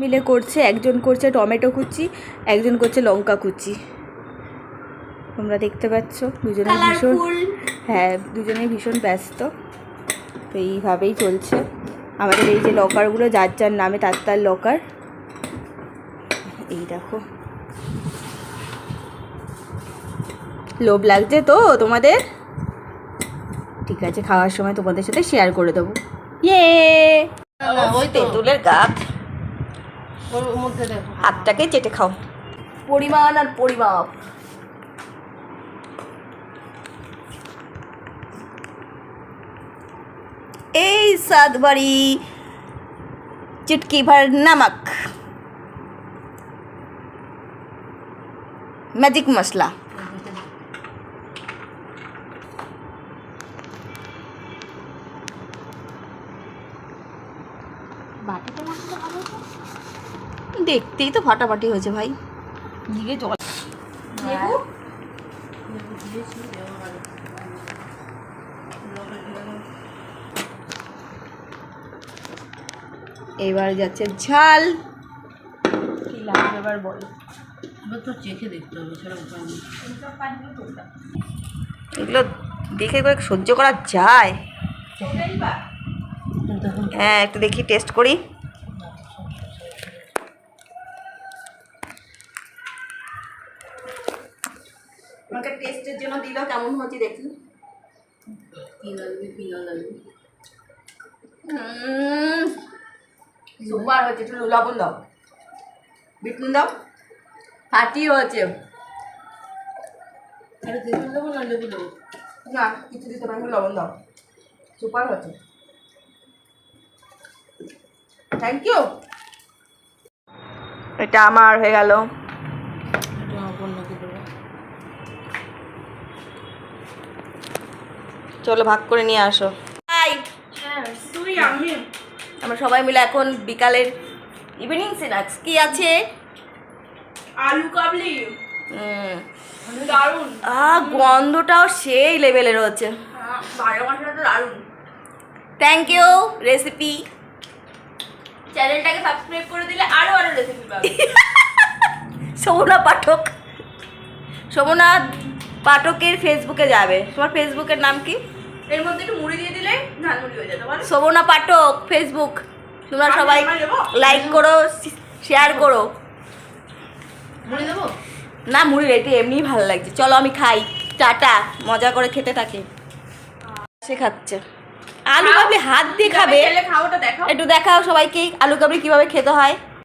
মিলে করছে, একজন করছে টমেটো কুচি, একজন করছে লঙ্কা কুচি। তোমরা দেখতে পাচ্ছ দুজনে ভীষণ, হ্যাঁ দুজনেই ভীষণ ব্যস্ত। তো এইভাবেই চলছে আমাদের এই যে লকারগুলো, যার যার নামে তার তার লকার। এই দেখো, লোভ লাগছে তো তোমাদের? ঠিক আছে, খাওয়ার সময় তোমাদের সাথে শেয়ার করে দেবো। ইয়ে ওই তেঁতুলের গাছ, হাতটাকে চেটে খাও। পরিমাণ আর পরিমাপ। এই सात बड़ी चुटकी भर नमक, मैजिक मसला। দেখতেই তো ফাটাফাটি হয়েছে ভাই। দিকে জল এবার যাচ্ছে ঝাল। কি লাগবে এবার বলো? তো চেখে দেখতে হবে, এগুলো দেখে করে সহ্য করা যায়? হ্যাঁ একটু দেখি, টেস্ট করি। আমাকে টেস্টের জন্য দিল, কেমন হচ্ছে দেখি। সুপার হয়েছে। একটু লবণ দাও, বিট নুন দাও, ফাটি হয়েছে। না কিছু দিতে পারি, লবণ দাও, সুপার হয়েছে। Thank you. এটা আমার হয়ে গেল। চলো ভাগ করে নিয়ে আসো। আমরা সবাই মিলে এখন বিকালের ইভিনিং স্ন্যাক্স কি আছে? আলু কাবলি, দারুন। গন্ধটাও সেই লেভেলের হচ্ছে। ভাজা মশলাটা দারুন। Thank you recipe. চ্যানেলটাকে সাবস্ক্রাইব করে দিলে আরো আরো রেসিপি পাবে। শোভনা পাঠক, শোভনা পাঠকের ফেসবুকে যাবে। তোমার ফেসবুকের নাম কি? এর মধ্যে একটু মুড়ি দিয়ে দিলে ঝালমুড়ি হয়ে যেতে পারে। শোভনা পাঠক ফেসবুক। তোমরা সবাই লাইক করো, শেয়ার করো। মুড়ি দেবো না, মুড়ি রেডি, এমনিই ভালো লাগছে। চলো আমি খাই, টাটা। মজা করে খেতে থাকে। সে খাচ্ছে আলু কাবলি, হাত দিয়ে খাবে। খাওয়াটা দেখাও, একটু দেখাও সবাইকে আলু কাবলি কিভাবে খেতে হয়।